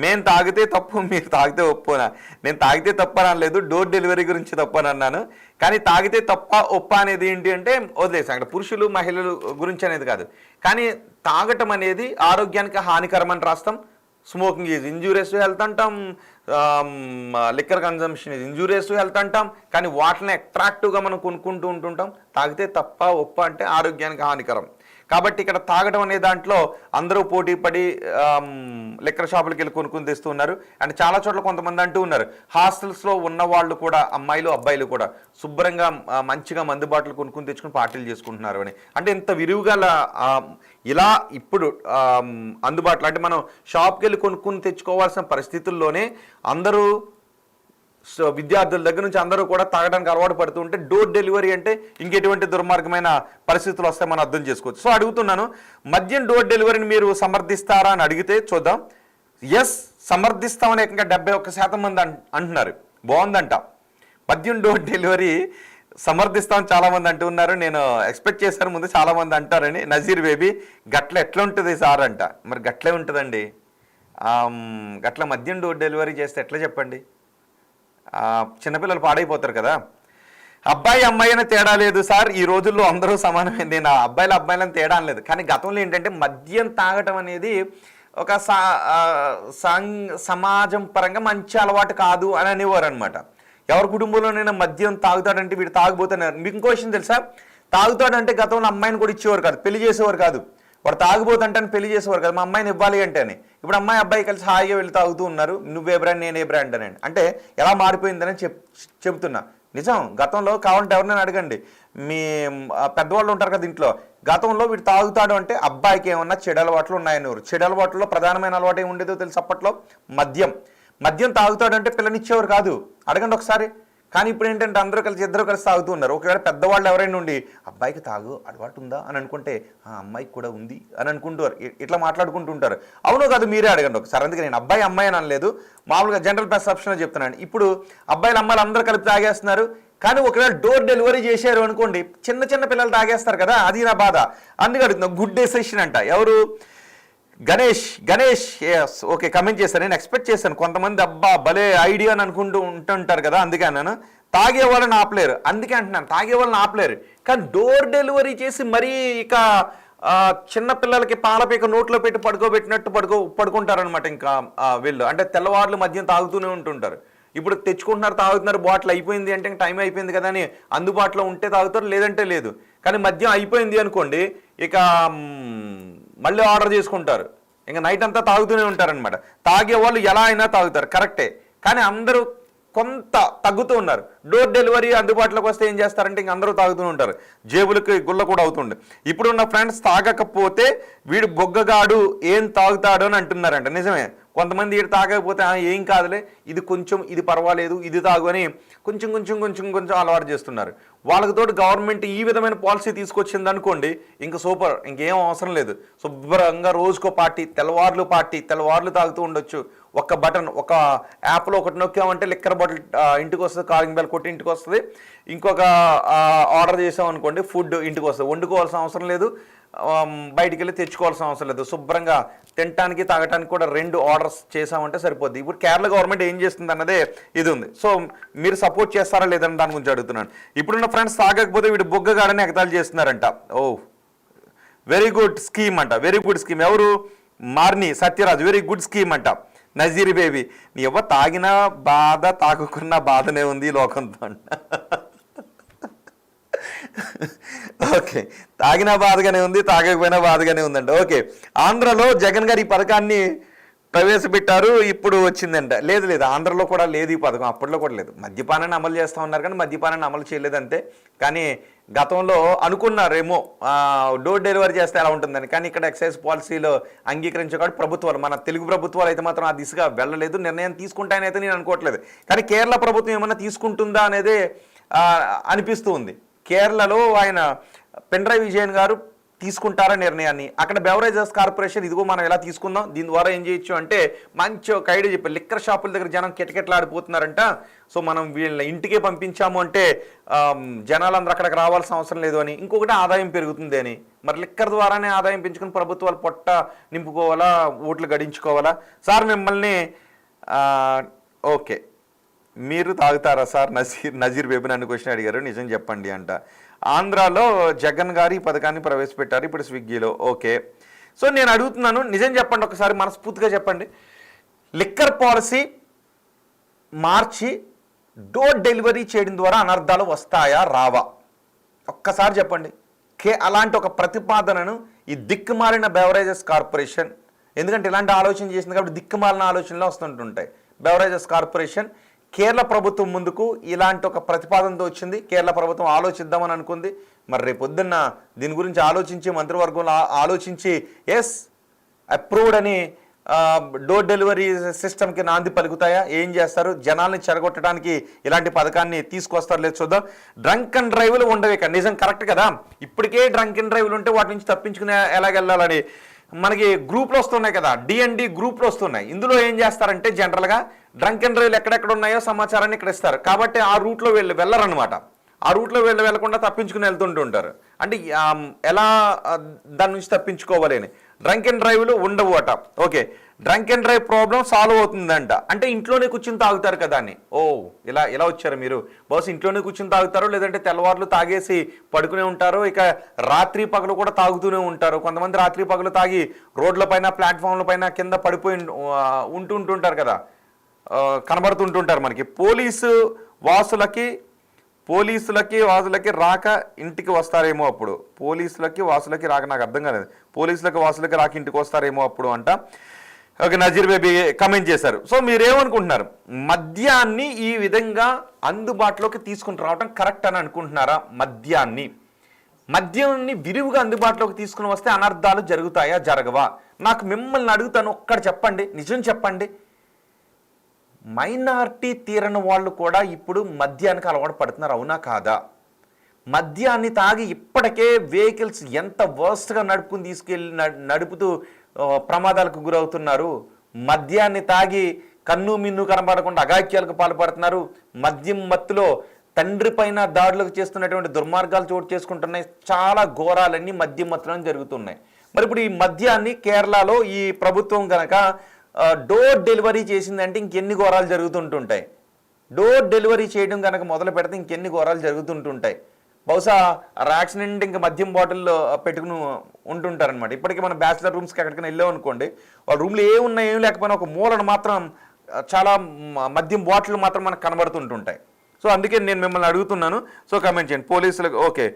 మేము తాగితే తప్పు, మీరు తాగితే ఒప్పునా? నేను తాగితే తప్పు అని అనలేదు, డోర్ డెలివరీ గురించి తప్పు అని అన్నాను. కానీ తాగితే తప్ప ఒప్ప అనేది ఏంటి అంటే వదిలేసాం, అక్కడ పురుషులు మహిళలు గురించి అనేది కాదు. కానీ తాగటం అనేది ఆరోగ్యానికి హానికరమని రాస్తాం. Smoking is injurious to health అంటాం, liquor consumption is injurious to health అంటాం. కానీ వాటిని అట్రాక్టివ్గా మనం కొనుక్కుంటూ ఉంటుంటాం. తాగితే తప్ప ఒప్ప అంటే ఆరోగ్యానికి హానికరం. కాబట్టి ఇక్కడ తాగడం అనే దాంట్లో అందరూ పోటీ పడి లిక్కర్ షాపులకి వెళ్ళి కొనుక్కుని తెస్తున్నారు. అండ్ చాలా చోట్ల కొంతమంది అంటూ ఉన్నారు, హాస్టల్స్లో ఉన్న వాళ్ళు కూడా, అమ్మాయిలు అబ్బాయిలు కూడా శుభ్రంగా మంచిగా మందు బాటలు కొనుక్కుని తెచ్చుకుని పార్టీలు చేసుకుంటున్నారు అని. అంటే ఇంత విరివిగా ఇలా ఇప్పుడు అందుబాటులో, అంటే మనం షాప్కి వెళ్ళి కొనుక్కుని తెచ్చుకోవాల్సిన పరిస్థితుల్లోనే అందరూ విద్యార్థుల దగ్గర నుంచి అందరూ కూడా తాగడానికి అలవాటు పడుతూ ఉంటే డోర్ డెలివరీ అంటే ఇంకెటువంటి దుర్మార్గమైన పరిస్థితులు వస్తే మనం అర్థం చేసుకోవచ్చు. సో అడుగుతున్నాను, మద్యం డోర్ డెలివరీని మీరు సమర్థిస్తారా అని అడిగితే చూద్దాం. ఎస్, సమర్థిస్తామని ఏకంగా 71% మంది అంటున్నారు. బాగుందంట, మద్యం డోర్ డెలివరీ సమర్థిస్తామని చాలామంది అంటూ ఉన్నారు. నేను ఎక్స్పెక్ట్ చేశాను ముందు చాలామంది అంటారని. నజీర్ బేబీ, గట్ల ఎట్లా ఉంటుంది సార్ అంట. మరి గట్లే ఉంటుందండి, గట్ల మద్యం డోర్ డెలివరీ చేస్తే ఎట్లా చెప్పండి, చిన్నపిల్లలు పాడైపోతారు కదా. అబ్బాయి అమ్మాయి అని తేడా లేదు సార్, ఈ రోజుల్లో అందరూ సమానమే. నేను అబ్బాయిలని తేడా లేదు. కానీ గతంలో ఏంటంటే మద్యం తాగటం అనేది ఒక సమాజం పరంగా మంచి అలవాటు కాదు అని అనేవారు అనమాట. ఎవరి కుటుంబంలోనైనా మద్యం తాగుతాడంటే వీడు తాగుబోతున్నారు. మీకు ఇంకో విషయం తెలుసా, తాగుతాడంటే గతంలో అమ్మాయిని కూడా ఇచ్చేవారు కాదు, పెళ్లి చేసేవారు కాదు. వాడు తాగుబోతుంటే పెళ్లి చేసేవారు కదా, మా అమ్మాయిని ఇవ్వాలి అంటే అని. ఇప్పుడు అమ్మాయి అబ్బాయి కలిసి హాయిగా వెళ్ళి తాగుతూ ఉన్నారు. నువ్వే బ్రాండ్ నేనే బ్రాండ్ అని. అంటే ఎలా మారిపోయిందని చెప్తున్నా. నిజం, గతంలో కావాలంటే ఎవరినైనా అడగండి, మీ పెద్దవాళ్ళు ఉంటారు కదా ఇంట్లో, గతంలో వీడు తాగుతాడు అంటే అబ్బాయికి ఏమన్నా చెడు అలవాట్లు ఉన్నాయని. చెడు అలవాట్లలో ప్రధానమైన అలవాటు ఏమి ఉండేదో తెలుసు అప్పట్లో, మద్యం తాగుతాడు అంటే పిల్లనిచ్చేవారు కాదు, అడగండి ఒకసారి. కానీ ఇప్పుడు ఏంటంటే ఇద్దరు కలిసి తాగుతూ ఉన్నారు. ఒకవేళ పెద్దవాళ్ళు ఎవరైనా ఉండి అబ్బాయికి తాగు అలవాటు ఉందా అని అనుకుంటే అమ్మాయికి కూడా ఉంది అని అనుకుంటారు, ఇట్లా మాట్లాడుకుంటూ ఉంటారు. అవునో కాదు మీరే అడగండి ఒకసారి. అందుకే నేను అబ్బాయి అమ్మాయి అని అనలేదు, మామూలుగా జనరల్ పర్సెప్షన్ చెప్తున్నాను. ఇప్పుడు అబ్బాయిలు అమ్మాయిలు అందరూ కలిపి తాగేస్తున్నారు. కానీ ఒకవేళ డోర్ డెలివరీ చేశారు అనుకోండి, చిన్న పిల్లలు తాగేస్తారు కదా, అది నా బాధ. అందుకే అడుగుతున్నా. గుడ్ డెసిషన్ అంట. ఎవరు? గణేష్ ఓకే కమెంట్ చేశాను. నేను ఎక్స్పెక్ట్ చేశాను కొంతమంది అబ్బా భలే ఐడియా అని అనుకుంటూ ఉంటుంటారు కదా, అందుకే అన్నాను. తాగే వాళ్ళని ఆపలేరు, అందుకే అంటున్నాను తాగే వాళ్ళని ఆపలేరు. కానీ డోర్ డెలివరీ చేసి మరీ ఇక చిన్న పిల్లలకి పాలపీక నోట్లో పెట్టి పడుకోబెట్టినట్టు పడుకుంటారనమాట. ఇంకా వీళ్ళు అంటే తెల్లవారులు మద్యం తాగుతూనే ఉంటుంటారు. ఇప్పుడు తెచ్చుకుంటున్నారు, తాగుతున్నారు, బాటిల్ అయిపోయింది అంటే టైం అయిపోయింది కదా అని అందుబాటులో ఉంటే తాగుతారు, లేదంటే లేదు. కానీ మద్యం అయిపోయింది అనుకోండి, ఇక మళ్ళీ ఆర్డర్ చేసుకుంటారు, ఇంకా నైట్ అంతా తాగుతూనే ఉంటారనమాట. తాగే వాళ్ళు ఎలా అయినా తాగుతారు, కరెక్టే. కానీ అందరూ కొంత తగ్గుతూ ఉన్నారు. డోర్ డెలివరీ అందుబాటులోకి వస్తే ఏం చేస్తారంటే ఇంక అందరూ తాగుతూ ఉంటారు, జేబులకి గుల్ల కూడా అవుతుండే. ఇప్పుడున్న ఫ్రెండ్స్ తాగకపోతే వీడు బొగ్గగాడు ఏం తాగుతాడు అని అంటున్నారంట. నిజమే, కొంతమంది వీడు తాగకపోతే ఏం కాదులే, ఇది కొంచెం, ఇది పర్వాలేదు, ఇది తాగు అని కొంచెం కొంచెం కొంచెం కొంచెం అలవాటు చేస్తున్నారు. వాళ్ళకి తోటి గవర్నమెంట్ ఈ విధమైన పాలసీ తీసుకొచ్చింది అనుకోండి, ఇంకా సూపర్, ఇంకేం అవసరం లేదు. శుభ్రంగా రోజుకో తెల్లవార్లు తాగుతూ ఉండొచ్చు. ఒక బటన్, ఒక యాప్లో ఒకటి నొక్కామంటే లిక్కర్ బాటిల్ ఇంటికి వస్తుంది, కాలింగ్ బెల్ కొట్టి ఇంటికి వస్తుంది. ఇంకొక ఆర్డర్ చేసాం అనుకోండి, ఫుడ్ ఇంటికి వస్తుంది. వండుకోవాల్సిన అవసరం లేదు, బయటికి వెళ్ళి తెచ్చుకోవాల్సిన అవసరం లేదు. శుభ్రంగా తినడానికి తాగటానికి కూడా 2 ఆర్డర్స్ చేసామంటే సరిపోద్ది. ఇప్పుడు కేరళ గవర్నమెంట్ ఏం చేస్తుంది అన్నదే ఇది ఉంది. సో మీరు సపోర్ట్ చేస్తారా లేదని దాని గురించి అడుగుతున్నాను. ఇప్పుడున్న ఫ్రెండ్స్ తాగకపోతే వీడు బొగ్గగాడని ఎగతాళి చేస్తున్నారంట. ఓ వెరీ గుడ్ స్కీమ్ అంట, వెరీ గుడ్ స్కీమ్. ఎవరు? మార్ని సత్యరాజు, వెరీ గుడ్ స్కీమ్ అంట. నజీర్ బేబీ, నీ ఎవరు తాగినా బాధ, తాగుకున్న బాధనే ఉంది ఈ లోకంతో అంట. ఓకే, తాగినా బాధగానే ఉంది, తాగకపోయినా బాధగానే ఉందంట. ఓకే, ఆంధ్రలో జగన్ గారు ఈ పథకాన్ని ప్రవేశపెట్టారు, ఇప్పుడు వచ్చిందంట. లేదు, ఆంధ్రలో కూడా లేదు ఈ పథకం, అప్పట్లో కూడా లేదు. మద్యపానాన్ని అమలు చేస్తూ ఉన్నారు కానీ మద్యపానాన్ని అమలు చేయలేదు అంతే. కానీ గతంలో అనుకున్నారేమో డోర్ డెలివరీ చేస్తే ఎలా ఉంటుందని, కానీ ఇక్కడ ఎక్సైజ్ పాలసీలో అంగీకరించకుండా ప్రభుత్వాలు, మన తెలుగు ప్రభుత్వాలు అయితే మాత్రం ఆ దిశగా వెళ్ళలేదు. నిర్ణయం తీసుకుంటానైతే నేను అనుకోవట్లేదు. కానీ కేరళ ప్రభుత్వం ఏమన్నా తీసుకుంటుందా అనేది అనిపిస్తూ ఉంది. కేరళలో ఆయన పినరయి విజయన్ గారు తీసుకుంటారా నిర్ణయాన్ని. అక్కడ బెవరేజెస్ కార్పొరేషన్, ఇదిగో మనం ఎలా తీసుకుందాం, దీని ద్వారా ఏం చేయొచ్చు అంటే మంచి ఒక ఐడియా చెప్పారు. లిక్కర్ షాపుల దగ్గర జనం కిటకిటలాడిపోతున్నారంట. సో మనం వీళ్ళ ఇంటికే పంపించాము అంటే జనాలందరూ అక్కడికి రావాల్సిన అవసరం లేదు అని. ఇంకొకటి ఆదాయం పెరుగుతుంది అని. మరి లిక్కర్ ద్వారానే ఆదాయం పెంచుకుని ప్రభుత్వాలు పొట్ట నింపుకోవాలా, ఓట్లు గడించుకోవాలా? సార్ మిమ్మల్ని ఓకే, మీరు తాగుతారా సార్? నజీర్ బేబీ నన్ను క్వశ్చన్ అడిగారు, నిజం చెప్పండి అంట. ఆంధ్రాలో జగన్ గారు ఈ పథకాన్ని ప్రవేశపెట్టారు ఇప్పుడు స్విగ్గీలో. ఓకే, సో నేను అడుగుతున్నాను, నిజం చెప్పండి, ఒకసారి మనస్ఫూర్తిగా చెప్పండి. లిక్కర్ పాలసీ మార్చి డోర్ డెలివరీ చేయడం ద్వారా అనర్థాలు వస్తాయా రావా? ఒక్కసారి చెప్పండి. అలాంటి ఒక ప్రతిపాదనను ఈ దిక్కుమాలిన బెవరేజెస్ కార్పొరేషన్, ఎందుకంటే ఇలాంటి ఆలోచన చేసింది కాబట్టి దిక్కుమాలిన ఆలోచనలు వస్తుంటుంటాయి. బెవరేజెస్ కార్పొరేషన్ కేరళ ప్రభుత్వం ముందుకు ఇలాంటి ఒక ప్రతిపాదనతో వచ్చింది. కేరళ ప్రభుత్వం ఆలోచిద్దామని అనుకుంది. మరి రేపొద్దున్న దీని గురించి ఆలోచించి మంత్రివర్గంలో ఆలోచించి ఎస్ అప్రూవ్డ్ అని డోర్ డెలివరీ సిస్టమ్కి నాంది పలుకుతాయా? ఏం చేస్తారు? జనాల్ని చెరగొట్టడానికి ఇలాంటి పథకాన్ని తీసుకొస్తారు లేదు చూద్దాం. డ్రంక్ అండ్ డ్రైవ్లు ఉండవు ఇక. నిజం కరెక్ట్ కదా, ఇప్పటికే డ్రంక్ అండ్ డ్రైవ్లు ఉంటే వాటి నుంచి తప్పించుకునే ఎలాగెళ్ళాలని మనకి గ్రూప్లు వస్తున్నాయి కదా, D&D గ్రూప్లు వస్తున్నాయి. ఇందులో ఏం చేస్తారంటే జనరల్గా డ్రంక్ అండ్ డ్రైవ్లు ఎక్కడెక్కడ ఉన్నాయో సమాచారాన్ని ఇక్కడ ఇస్తారు. కాబట్టి ఆ రూట్లో వెళ్ళరనమాట. ఆ రూట్లో వెళ్లకుండా తప్పించుకుని వెళ్తుంటుంటారు. అంటే ఎలా దాని నుంచి తప్పించుకోవాలి అని. డ్రంక్ అండ్ డ్రైవ్లు ఉండవు అట. Okay, drunk and drive problem solve అవుతుందంట. అంటే ఇంట్లోనే కూర్చుని తాగుతారు కదా అని. ఓ ఇలా వచ్చారు మీరు. బహుశా ఇంట్లోనే కూర్చుని తాగుతారు, లేదంటే తెల్లవార్లు తాగేసి పడుకునే ఉంటారు. ఇక రాత్రి పగలు కూడా తాగుతూనే ఉంటారు. కొంతమంది రాత్రి పగలు తాగి రోడ్ల పైన, ప్లాట్ఫామ్ల పైన కింద పడిపోయి ఉంటుంటారు కదా, కనబడుతుంటుంటారు మనకి. పోలీసులకి వాసులకి రాక ఇంటికి వస్తారేమో అప్పుడు. పోలీసులకి వాసులకి రాక నాకు అర్థం కాలేదు. పోలీసులకి వాసులకి రాక ఇంటికి వస్తారేమో అప్పుడు అంట. ఓకే, నజీర్ బేబీ కమెంట్ చేశారు. సో మీరేమనుకుంటున్నారు? మద్యాన్ని ఈ విధంగా అందుబాటులోకి తీసుకుని రావడం కరెక్ట్ అని అనుకుంటున్నారా? మద్యాన్ని విరివిగా అందుబాటులోకి తీసుకుని వస్తే అనర్థాలు జరుగుతాయా జరగవా? నాకు మిమ్మల్ని అడుగుతాను, ఒక్కటి చెప్పండి, నిజం చెప్పండి. మైనారిటీ తీరని వాళ్ళు కూడా ఇప్పుడు మద్యానికి అలవాటు పడుతున్నారు, అవునా కాదా? మద్యాన్ని తాగి ఇప్పటికే వెహికల్స్ ఎంత వర్స్ట్గా నడుపుతూ ప్రమాదాలకు గురవుతున్నారు. మద్యాన్ని తాగి కన్ను మిన్ను కనబడకుండా అఘాయిత్యాలకు పాల్పడుతున్నారు. మద్యం మత్తులో తండ్రి పైన దాడులకు చేస్తున్నటువంటి దుర్మార్గాలు చోటు చేసుకుంటున్నాయి. చాలా ఘోరాలన్నీ మద్యం మత్తులో జరుగుతున్నాయి. మరి ఇప్పుడు ఈ మద్యాన్ని కేరళలో ఈ ప్రభుత్వం కనుక డోర్ డెలివరీ చేసిందంటే ఇంకెన్ని ఘోరాలు జరుగుతుంటుంటాయి. డోర్ డెలివరీ చేయడం కనుక మొదలు పెడితే ఇంకెన్ని ఘోరాలు జరుగుతుంటుంటాయి. బహుశా ర్యాక్స్ నిండి ఇంకా మద్యం బాటిల్లో పెట్టుకుని ఉంటుంటారనమాట. ఇప్పటికీ మన బ్యాచిలర్ రూమ్స్కి ఎక్కడికైనా వెళ్ళాం అనుకోండి, వాళ్ళ రూమ్లో ఏమున్నా ఏం లేకపోయినా ఒక మూలను మాత్రం చాలా మద్యం బాటిల్ మాత్రం మనకు కనబడుతుంటుంటాయి. సో అందుకే నేను మిమ్మల్ని అడుగుతున్నాను. సో కమెంట్ చేయండి. పోలీసులకు ఓకే,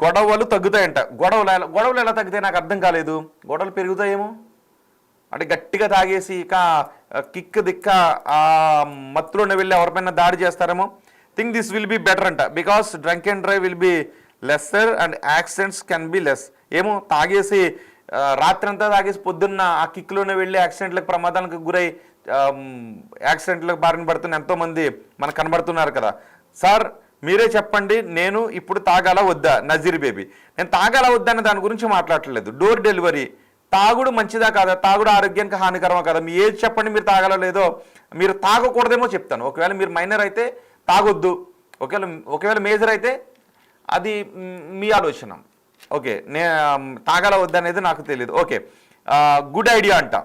గొడవలు తగ్గుతాయంట. గొడవలు ఎలా తగ్గుతాయి నాకు అర్థం కాలేదు. గొడవలు పెరుగుతాయేమో. అంటే గట్టిగా తాగేసి ఇక కిక్ దిక్క ఆ మత్తులోనే వెళ్ళి ఎవరిపైన దాడి చేస్తారేమో. Think this will be better అంట, because drunk and drive will be lesser and accidents can be less. ఏమో తాగేసి రాత్రి అంతా తాగేసి పొద్దున్న ఆ కిక్లోనే వెళ్ళి యాక్సిడెంట్లకు ప్రమాదాలకు గురై యాక్సిడెంట్లకు బారిన పడుతున్న ఎంతోమంది మనకు కనబడుతున్నారు కదా. సార్ మీరే చెప్పండి, నేను ఇప్పుడు తాగాలా వద్దా? నజీర్ బేబీ, నేను తాగాలా వద్దా అనే దాని గురించి మాట్లాడట్లేదు. డోర్ డెలివరీ తాగుడు మంచిదా కాదా, తాగుడు ఆరోగ్యానికి హానికరమా కదా, మీ ఏజ్ చెప్పండి, మీరు తాగాలో లేదో. మీరు తాగకూడదేమో చెప్తాను, ఒకవేళ మీరు మైనర్ అయితే తాగొద్దు, ఒకవేళ మేజర్ అయితే అది మీ ఆలోచన. ఓకే, తాగాల వద్దనేది నాకు తెలియదు. ఓకే, గుడ్ ఐడియా అంట.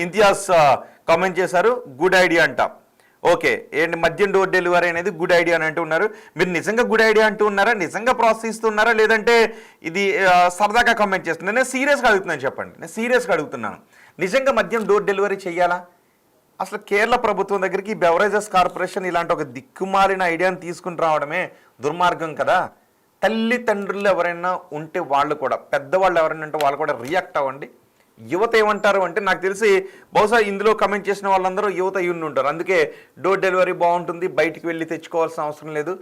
ఇంతియాజ్ కామెంట్ చేశారు, గుడ్ ఐడియా అంట. ఓకే, ఏంటి మద్యం డోర్ డెలివరీ అనేది గుడ్ ఐడియా అని అంటూ ఉన్నారు. మీరు నిజంగా గుడ్ ఐడియా అంటూ ఉన్నారా, నిజంగా ప్రోత్సహిస్తున్నారా, లేదంటే ఇది సరదాగా కామెంట్ చేస్తున్నారు? నేను సీరియస్గా అడుగుతున్నాను, చెప్పండి. నేను సీరియస్గా అడుగుతున్నాను, నిజంగా మద్యం డోర్ డెలివరీ చేయాలా? అసలు కేరళ ప్రభుత్వం దగ్గరికి బెవరేజెస్ కార్పొరేషన్ ఇలాంటి ఒక దిక్కుమాలిన ఐడియాని తీసుకుని రావడమే దుర్మార్గం కదా. తల్లిదండ్రులు ఎవరైనా ఉంటే వాళ్ళు కూడా, పెద్దవాళ్ళు ఎవరైనా ఉంటే వాళ్ళు కూడా రియాక్ట్ అవ్వండి. యువత ఏమంటారు అంటే, నాకు తెలిసి బహుశా ఇందులో కమెంట్ చేసిన వాళ్ళందరూ యువత అయ్యుండి ఉంటారు. అందుకే డోర్ డెలివరీ బాగుంటుంది, బయటికి వెళ్ళి తెచ్చుకోవాల్సిన అవసరం లేదు,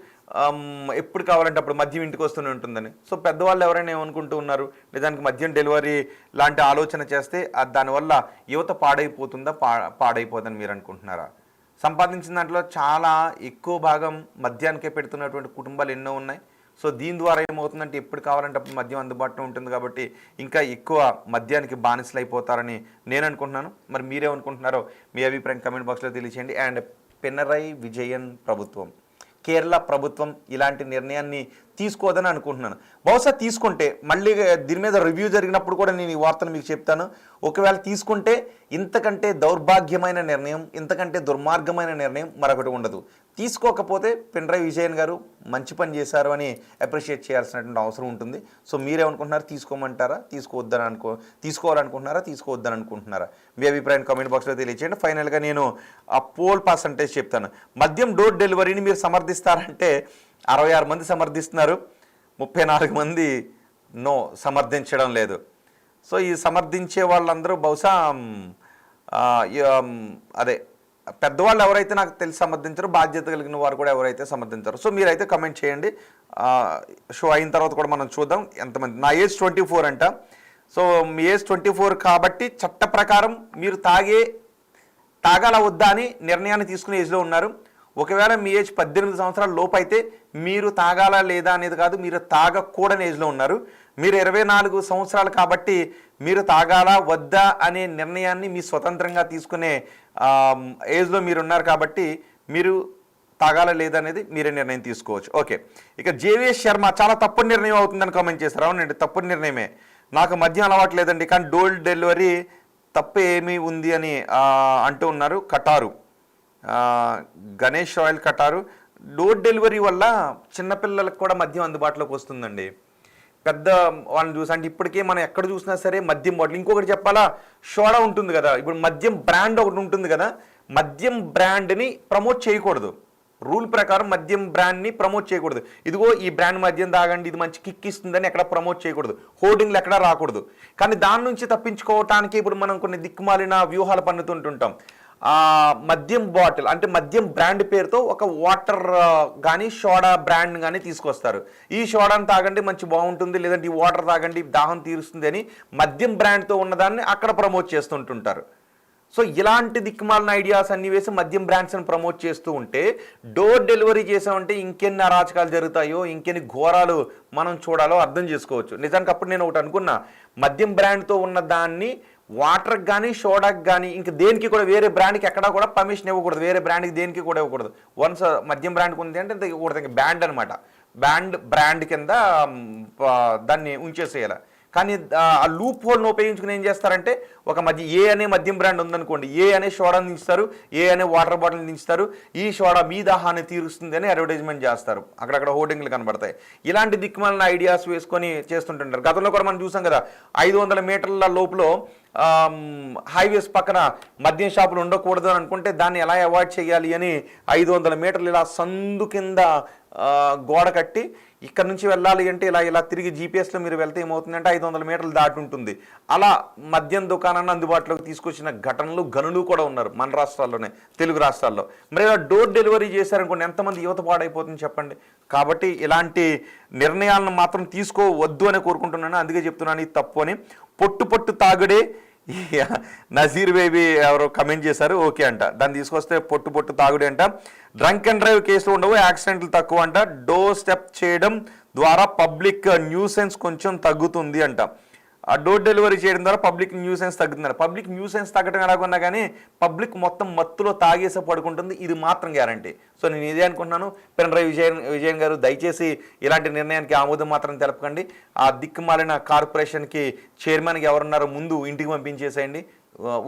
ఎప్పుడు కావాలంటే అప్పుడు మద్యం ఇంటికి వస్తూనే ఉంటుందని. సో పెద్దవాళ్ళు ఎవరైనా ఏమనుకుంటూ ఉన్నారు, నిజానికి మద్యం డెలివరీ లాంటి ఆలోచన చేస్తే దానివల్ల యువత పాడైపోతుందా, పాడైపోతుందని మీరు అనుకుంటున్నారా? సంపాదించిన దాంట్లో చాలా ఎక్కువ భాగం మద్యానికే పెడుతున్నటువంటి కుటుంబాలు ఎన్నో ఉన్నాయి. సో దీని ద్వారా ఏమవుతుందంటే, ఎప్పుడు కావాలంటే అప్పుడు మద్యం అందుబాటులో ఉంటుంది కాబట్టి ఇంకా ఎక్కువ మద్యానికి బానిసలు అయిపోతారని నేను అనుకుంటున్నాను. మరి మీరేమనుకుంటున్నారో మీ అభిప్రాయం కమెంట్ బాక్స్లో తెలియచేయండి. అండ్ పినరై విజయన్ ప్రభుత్వం, కేరళ ప్రభుత్వం ఇలాంటి నిర్ణయాన్ని తీసుకోదని అనుకుంటున్నాను. బహుశా తీసుకుంటే మళ్ళీ దీని మీద రివ్యూ జరిగినప్పుడు కూడా నేను ఈ వార్తను మీకు చెప్తాను. ఒకవేళ తీసుకుంటే ఇంతకంటే దౌర్భాగ్యమైన నిర్ణయం, ఇంతకంటే దుర్మార్గమైన నిర్ణయం మరొకటి ఉండదు. తీసుకోకపోతే పినరై విజయన్ గారు మంచి పని చేశారు అని అప్రిషియేట్ చేయాల్సినటువంటి అవసరం ఉంటుంది. సో మీరేమనుకుంటున్నారు, తీసుకోమంటారా, తీసుకోవాలనుకుంటున్నారా, తీసుకోవద్దని అనుకుంటున్నారా? మీ అభిప్రాయం కామెంట్ బాక్స్లో తెలియచేయండి. ఫైనల్గా నేను ఆ పోల్ పర్సంటేజ్ చెప్తాను. మద్యం డోర్ డెలివరీని మీరు సమర్థిస్తారంటే 66 మంది సమర్థిస్తున్నారు, 34 మంది నో, సమర్థించడం లేదు. సో ఈ సమర్థించే వాళ్ళందరూ బహుశా అదే పెద్దవాళ్ళు ఎవరైతే నాకు తెలిసి సమర్థించారో, బాధ్యత కలిగిన వారు కూడా ఎవరైతే సమర్థించారో. సో మీరైతే కమెంట్ చేయండి. షో అయిన తర్వాత కూడా మనం చూద్దాం ఎంతమంది. నా ఏజ్ 24 అంట. సో మీ ఏజ్ 24 కాబట్టి చట్ట ప్రకారం మీరు తాగాల వద్దా అని నిర్ణయాన్ని తీసుకునే ఏజ్లో ఉన్నారు. ఒకవేళ మీ ఏజ్ 18 సంవత్సరాల లోపు అయితే మీరు తాగాలా లేదా అనేది కాదు, మీరు తాగకూడని ఏజ్లో ఉన్నారు. మీరు 24 సంవత్సరాలు కాబట్టి మీరు తాగాలా వద్దా అనే నిర్ణయాన్ని మీ స్వతంత్రంగా తీసుకునే ఏజ్లో మీరు ఉన్నారు కాబట్టి మీరు తాగాలా లేదా అనేది మీరే నిర్ణయం తీసుకోవచ్చు. ఓకే, ఇక జేవిఎస్ శర్మ చాలా తప్పుడు నిర్ణయం అవుతుందని కామెంట్ చేస్తారు. అవునండి, తప్పుడు నిర్ణయమే. నాకు మద్యం అలవాటు లేదండి, కానీ డోర్ డెలివరీ తప్పు ఏమీ ఉంది అని అంటూ ఉన్నారు. Kataru Ganesh royal Kataru, door delivery వల్ల చిన్నపిల్లలకు కూడా మద్యం అందుబాటులోకి వస్తుందండి. పెద్ద వాళ్ళని చూసి అంటే ఇప్పటికే మనం ఎక్కడ చూసినా సరే మద్యం బాటిల్. ఇంకొకటి చెప్పాలా, సోడా ఉంటుంది కదా, ఇప్పుడు మద్యం బ్రాండ్ ఒకటి ఉంటుంది కదా, మద్యం బ్రాండ్ని ప్రమోట్ చేయకూడదు. రూల్ ప్రకారం మద్యం బ్రాండ్ని ప్రమోట్ చేయకూడదు. ఇదిగో ఈ బ్రాండ్ మద్యం తాగండి, ఇది మంచి కిక్ ఇస్తుందని ఎక్కడ ప్రమోట్ చేయకూడదు, హోర్డింగ్లు ఎక్కడా రాకూడదు. కానీ దాని నుంచి తప్పించుకోవటానికి ఇప్పుడు మనం కొన్ని దిక్కుమాలిన వ్యూహాలు పన్నుతుంటుంటాం. మద్యం బాటిల్ అంటే మద్యం బ్రాండ్ పేరుతో ఒక వాటర్ కానీ సోడా బ్రాండ్ కానీ తీసుకొస్తారు. ఈ సోడాని తాగండి మంచి బాగుంటుంది, లేదంటే ఈ వాటర్ తాగండి దాహం తీరుస్తుంది అని మద్యం బ్రాండ్తో ఉన్నదాన్ని అక్కడ ప్రమోట్ చేస్తుంటుంటారు. సో ఇలాంటి దిక్కుమాలిన ఐడియాస్ అన్ని వేసి మద్యం బ్రాండ్స్ని ప్రమోట్ చేస్తూ ఉంటే, డోర్ డెలివరీ చేసామంటే ఇంకెన్ని అరాచకాలు జరుగుతాయో, ఇంకెన్ని ఘోరాలు మనం చూడాలో అర్థం చేసుకోవచ్చు. నిజానికి అప్పుడు నేను ఒకటి అనుకున్నా, మద్యం బ్రాండ్తో ఉన్న దాన్ని వాటర్కి కానీ సోడాకి కానీ ఇంక దేనికి కూడా వేరే బ్రాండ్కి ఎక్కడా కూడా పర్మిషన్ ఇవ్వకూడదు, వేరే బ్రాండ్కి దేనికి కూడా ఇవ్వకూడదు. వన్స్ మద్యం బ్రాండ్కి ఉంది అంటే ఇవ్వకూడదు, బ్యాండ్ అనమాట. బ్రాండ్ కింద దాన్ని ఉంచేసేయాలి. కానీ ఆ లూప్ హోల్ను ఉపయోగించుకుని ఏం చేస్తారంటే, ఒక ఏ అనే మద్యం బ్రాండ్ ఉందనుకోండి, ఏ అనే సోడాని దించుతారు, ఏ అనే వాటర్ బాటిల్ దించుతారు, ఈ సోడా మీ దాహాన్ని తీరుస్తుంది అని అడ్వర్టైజ్మెంట్ చేస్తారు, అక్కడక్కడ హోర్డింగ్లు కనబడతాయి. ఇలాంటి దిక్కుమాలిన ఐడియాస్ వేసుకొని చేస్తుంటుంటారు. గతంలో కూడా మనం చూసాం కదా, 500 మీటర్ల లోపల హైవేస్ పక్కన మద్యం షాపులు ఉండకూడదు అని అనుకుంటే దాన్ని ఎలా అవాయిడ్ చేయాలి అని 500 మీటర్లు ఇలా సందు కింద గోడ కట్టి ఇక్కడ నుంచి వెళ్ళాలి అంటే ఇలా తిరిగి జీపీఎస్లో మీరు వెళ్తే ఏమవుతుందంటే 500 మీటర్లు దాటి ఉంటుంది. అలా మద్యం దుకాణాన్ని అందుబాటులోకి తీసుకొచ్చిన ఘటనలు గనులు కూడా ఉన్నారు మన రాష్ట్రాల్లోనే, తెలుగు రాష్ట్రాల్లో. మరి ఇలా డోర్ డెలివరీ చేశారనుకోండి, ఎంతమంది యువత పాడైపోతుంది చెప్పండి. కాబట్టి ఇలాంటి నిర్ణయాలను మాత్రం తీసుకోవద్దు అని కోరుకుంటున్నాను. అందుకే చెప్తున్నాను ఇది తప్పు అని. పొట్టు తాగుడే నజీర్ బేబీ ఎవరో కమెంట్ చేశారు, ఓకే అంట. దాన్ని తీసుకొస్తే పొట్టు తాగుడే అంట. డ్రంక్ అండ్ డ్రైవ్ కేసులు ఉండవు, యాక్సిడెంట్లు తక్కువ అంట. డోర్ స్టెప్ చేయడం ద్వారా పబ్లిక్ న్యూసెన్స్ కొంచెం తగ్గుతుంది అంట. ఆ డోర్ డెలివరీ చేయడం ద్వారా పబ్లిక్ న్యూసెన్స్ తగ్గుతుంది. పబ్లిక్ న్యూసెన్స్ తగ్గడం ఎలాగొన్నా కానీ పబ్లిక్ మొత్తం మత్తులో తాగేసే పడుకుంటుంది, ఇది మాత్రం గ్యారంటీ. సో నేను ఇదే అనుకుంటున్నాను. పినరయ్ విజయన్ గారు దయచేసి ఇలాంటి నిర్ణయానికి ఆమోదం మాత్రం తెలపకండి. ఆ దిక్కుమాలిన కార్పొరేషన్కి చైర్మన్కి ఎవరున్నారో ముందు ఇంటికి పంపించేసేయండి,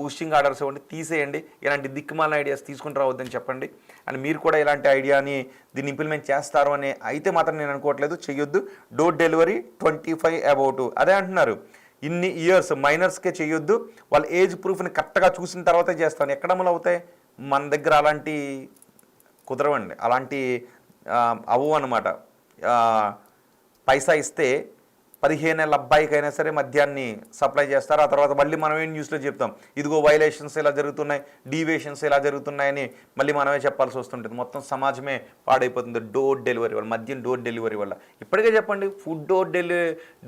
ఊస్టింగ్ ఆర్డర్స్ ఇవ్వండి, తీసేయండి. ఇలాంటి దిక్కుమాలిన ఐడియాస్ తీసుకుని రావద్దని చెప్పండి. అండ్ మీరు కూడా ఇలాంటి ఐడియాని దీన్ని ఇంప్లిమెంట్ చేస్తారు అని అయితే మాత్రం నేను అనుకోవట్లేదు. చెయ్యొద్దు. డోర్ డెలివరీ 25 అబౌట్ అదే అంటున్నారు. ఇన్ని ఇయర్స్ మైనర్స్కే చేయొద్దు, వాళ్ళ ఏజ్ ప్రూఫ్ని కరెక్ట్గా చూసిన తర్వాతే చేస్తాను. ఎక్కడ అమలు అవుతాయి? మన దగ్గర అలాంటి కుదరవండి, అలాంటి అవ్వు అనమాట. పైసా ఇస్తే 15 ఏళ్ళ అబ్బాయికైనా సరే మద్యాన్ని సప్లై చేస్తారు. ఆ తర్వాత మళ్ళీ మనమే న్యూస్లో చెప్తాం, ఇదిగో వైలేషన్స్ ఇలా జరుగుతున్నాయి, డీవియేషన్స్ ఇలా జరుగుతున్నాయని మళ్ళీ మనమే చెప్పాల్సి వస్తుంటుంది. మొత్తం సమాజమే పాడైపోతుంది డోర్ డెలివరీ వల్ల, మద్యం డోర్ డెలివరీ వల్ల. ఇప్పటికే చెప్పండి, ఫుడ్ డోర్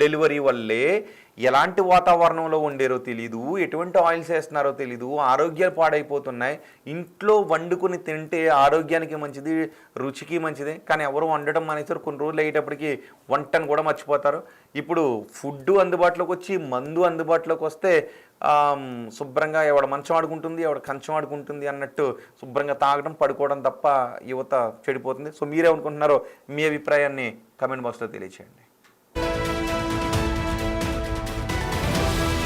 డెలివరీ వల్లే ఎలాంటి వాతావరణంలో ఉండేరో తెలీదు, ఎటువంటి ఆయిల్స్ వేస్తున్నారో తెలీదు, ఆరోగ్యాలు పాడైపోతున్నాయి. ఇంట్లో వండుకుని తింటే ఆరోగ్యానికి మంచిది, రుచికి మంచిది. కానీ ఎవరు వండటం మానేసారు. కొన్ని రోజులు అయ్యేటప్పటికి వంటను కూడా మర్చిపోతారు. ఇప్పుడు ఫుడ్ అందుబాటులోకి వచ్చి మందు అందుబాటులోకి వస్తే శుభ్రంగా ఎవడ మంచం ఆడుకుంటుంది, ఎవడ కంచం ఆడుకుంటుంది అన్నట్టు శుభ్రంగా తాగడం, పడుకోవడం తప్ప యువత చెడిపోతుంది. సో మీరేమనుకుంటున్నారో మీ అభిప్రాయాన్ని కమెంట్ బాక్స్లో తెలియచేయండి.